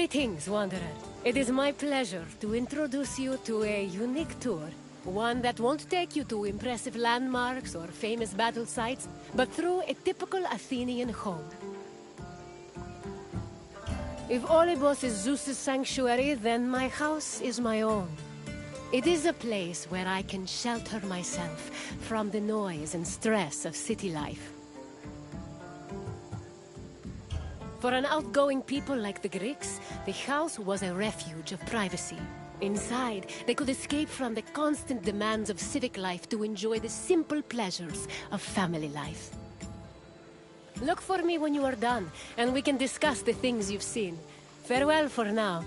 Greetings, Wanderer. It is my pleasure to introduce you to a unique tour. One that won't take you to impressive landmarks or famous battle sites, but through a typical Athenian home. If Olympus is Zeus's sanctuary, then my house is my own. It is a place where I can shelter myself from the noise and stress of city life. For an outgoing people like the Greeks, the house was a refuge of privacy. Inside, they could escape from the constant demands of civic life to enjoy the simple pleasures of family life. Look for me when you are done, and we can discuss the things you've seen. Farewell for now.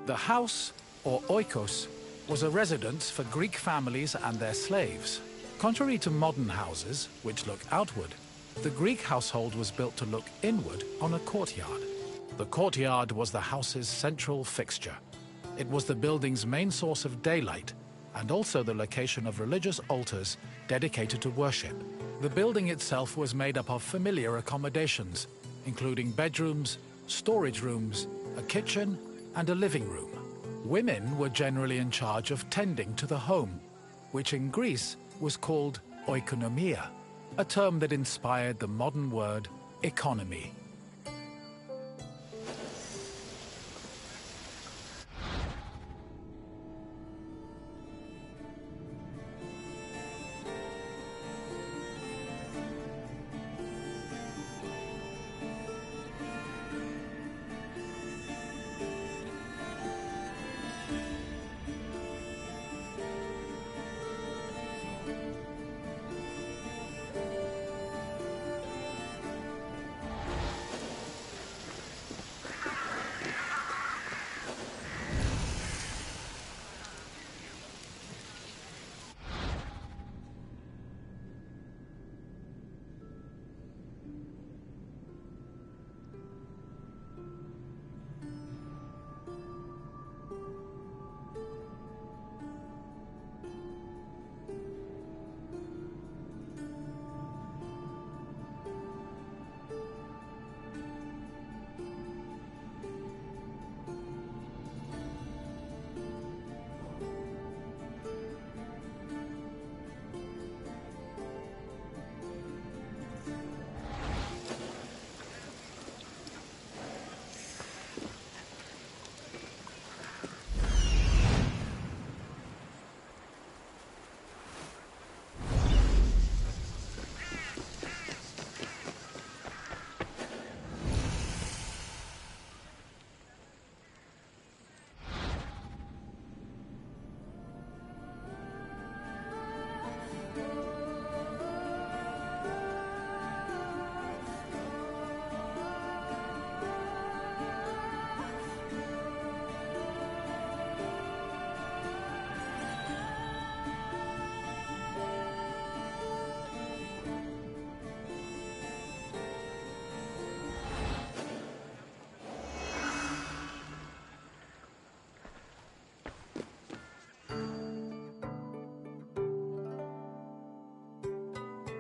The house, or oikos, was a residence for Greek families and their slaves. Contrary to modern houses, which look outward, the Greek household was built to look inward on a courtyard. The courtyard was the house's central fixture. It was the building's main source of daylight, and also the location of religious altars dedicated to worship. The building itself was made up of familiar accommodations, including bedrooms, storage rooms, a kitchen, and a living room. Women were generally in charge of tending to the home, which in Greece was called oikonomia, a term that inspired the modern word economy.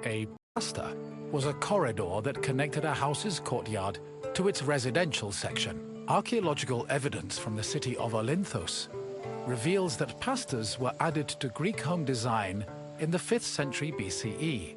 A plaster was a corridor that connected a house's courtyard to its residential section. Archaeological evidence from the city of Olynthos reveals that pastors were added to Greek home design in the 5th century BCE.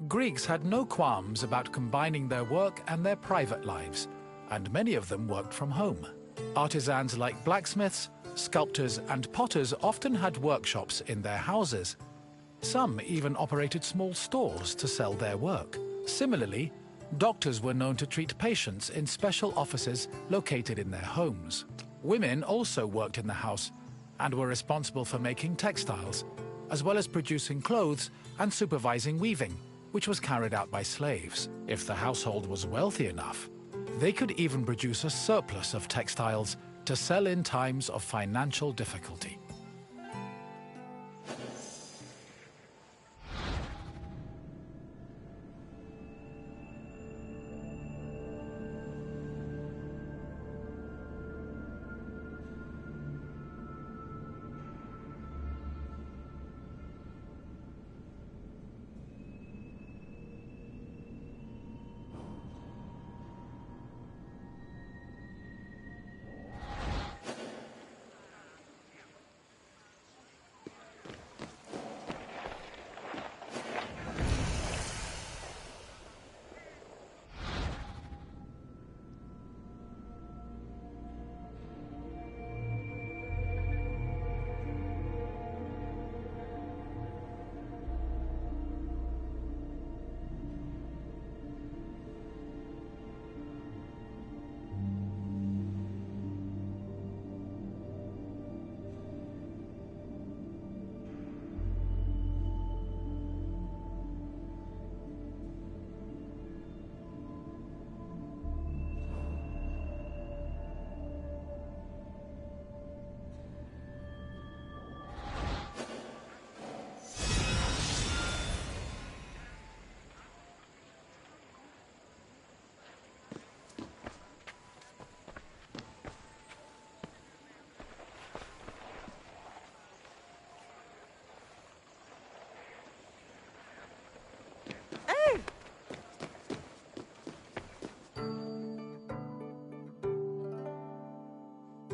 Greeks had no qualms about combining their work and their private lives, and many of them worked from home. Artisans like blacksmiths, sculptors, and potters often had workshops in their houses. Some even operated small stores to sell their work. Similarly, doctors were known to treat patients in special offices located in their homes. Women also worked in the house and were responsible for making textiles, as well as producing clothes and supervising weaving, which was carried out by slaves. If the household was wealthy enough, they could even produce a surplus of textiles to sell in times of financial difficulty.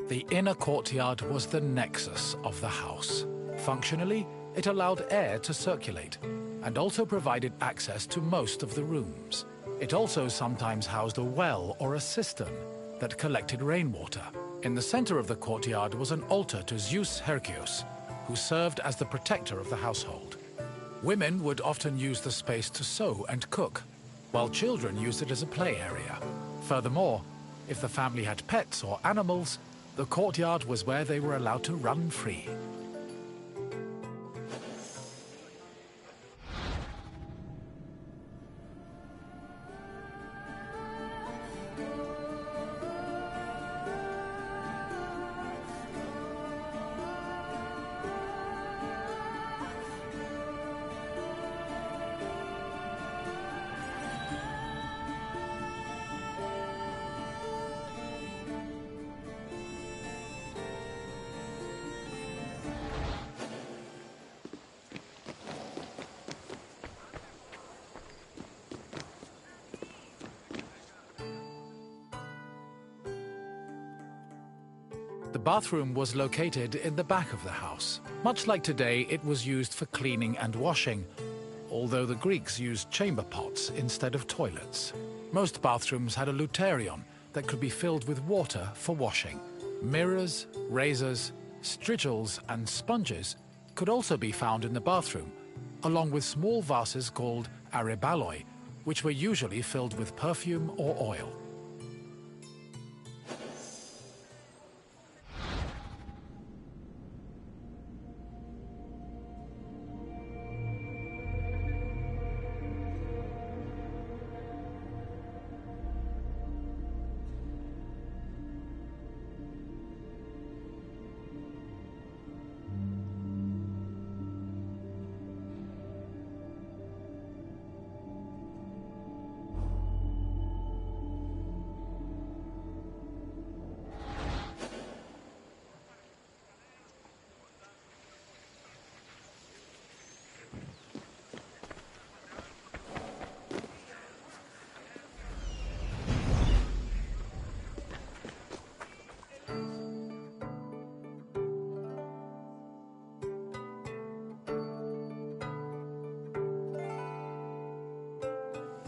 The inner courtyard was the nexus of the house. Functionally, it allowed air to circulate and also provided access to most of the rooms. It also sometimes housed a well or a cistern that collected rainwater. In the center of the courtyard was an altar to Zeus Hercules, who served as the protector of the household. Women would often use the space to sew and cook, while children used it as a play area. Furthermore, if the family had pets or animals, the courtyard was where they were allowed to run free. The bathroom was located in the back of the house. Much like today, it was used for cleaning and washing, although the Greeks used chamber pots instead of toilets. Most bathrooms had a luterion that could be filled with water for washing. Mirrors, razors, strigils, and sponges could also be found in the bathroom, along with small vases called arebaloi, which were usually filled with perfume or oil.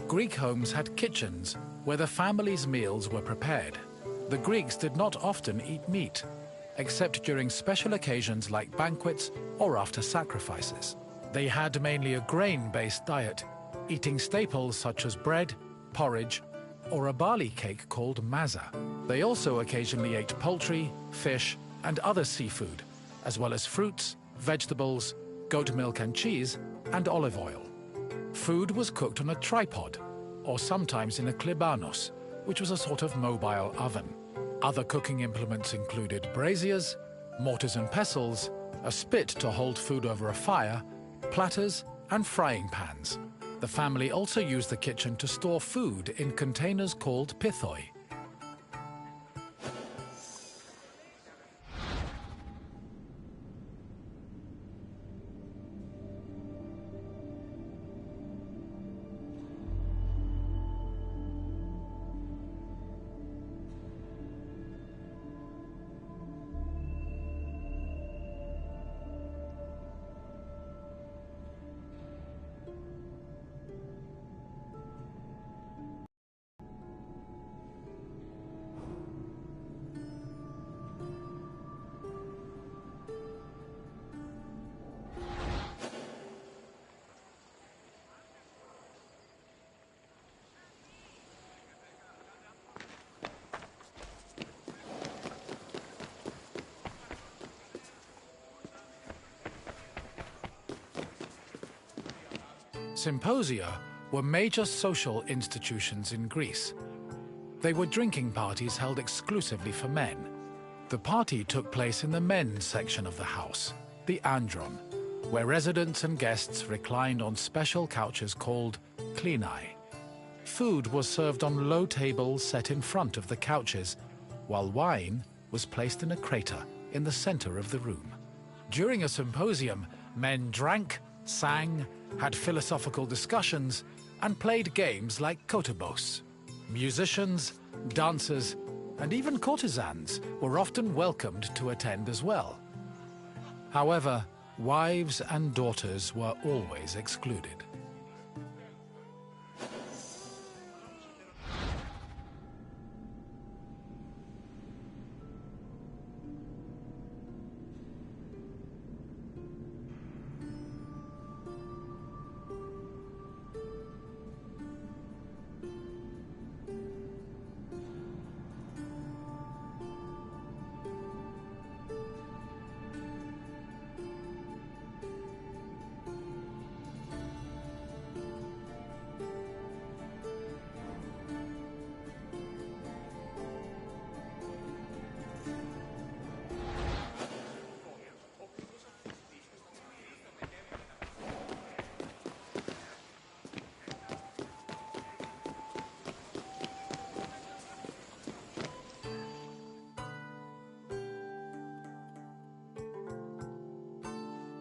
Greek homes had kitchens where the family's meals were prepared. The Greeks did not often eat meat, except during special occasions like banquets or after sacrifices. They had mainly a grain-based diet, eating staples such as bread, porridge, or a barley cake called maza. They also occasionally ate poultry, fish, and other seafood, as well as fruits, vegetables, goat milk and cheese, and olive oil. Food was cooked on a tripod, or sometimes in a klibanos, which was a sort of mobile oven. Other cooking implements included braziers, mortars and pestles, a spit to hold food over a fire, platters, and frying pans. The family also used the kitchen to store food in containers called pithoi. Symposia were major social institutions in Greece. They were drinking parties held exclusively for men. The party took place in the men's section of the house, the andron, where residents and guests reclined on special couches called klinai. Food was served on low tables set in front of the couches, while wine was placed in a crater in the center of the room. During a symposium, men drank, sang, had philosophical discussions, and played games like kotobos. Musicians, dancers, and even courtesans were often welcomed to attend as well. However, wives and daughters were always excluded.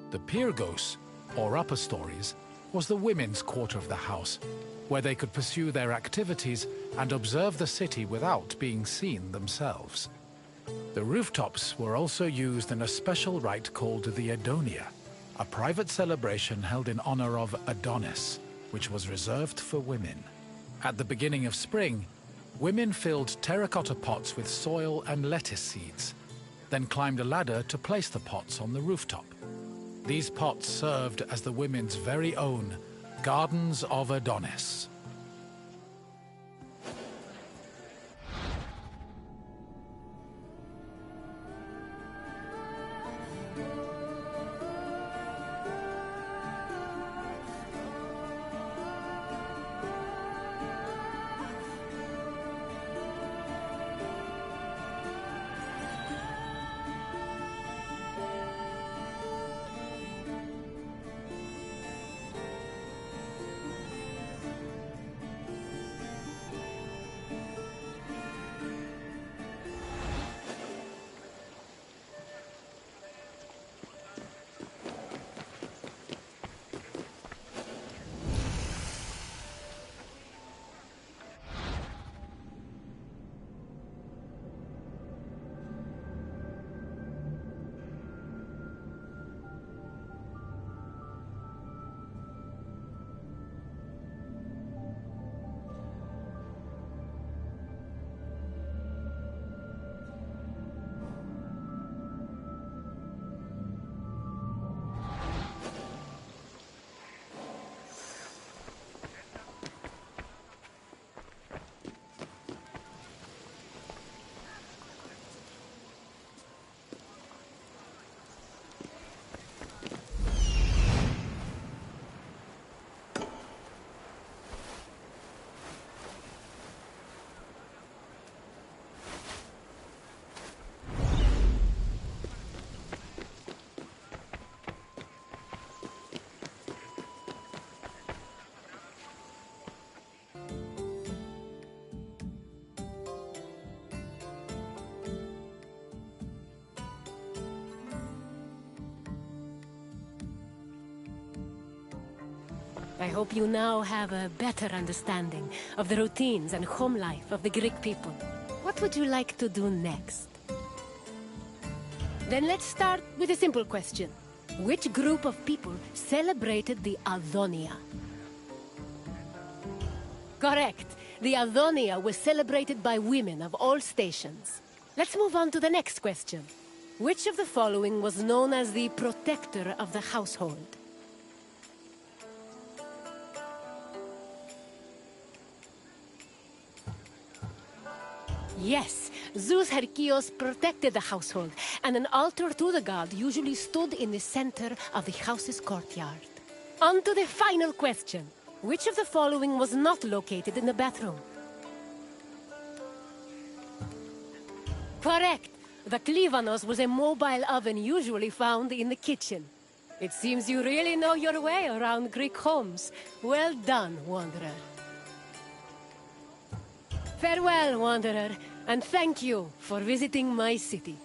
The Pyrgos, or upper stories, was the women's quarter of the house, where they could pursue their activities and observe the city without being seen themselves. The rooftops were also used in a special rite called the Adonia, a private celebration held in honor of Adonis, which was reserved for women. At the beginning of spring, women filled terracotta pots with soil and lettuce seeds, then climbed a ladder to place the pots on the rooftop. These pots served as the women's very own Gardens of Adonis. I hope you now have a better understanding of the routines and home life of the Greek people. What would you like to do next? Then let's start with a simple question. Which group of people celebrated the Adhonia? Correct. The Adhonia was celebrated by women of all stations. Let's move on to the next question. Which of the following was known as the protector of the household? Yes, Zeus Herkios protected the household, and an altar to the god usually stood in the center of the house's courtyard. On to the final question. Which of the following was not located in the bathroom? Correct. The Klivanos was a mobile oven usually found in the kitchen. It seems you really know your way around Greek homes. Well done, Wanderer. Farewell, Wanderer, and thank you for visiting my city.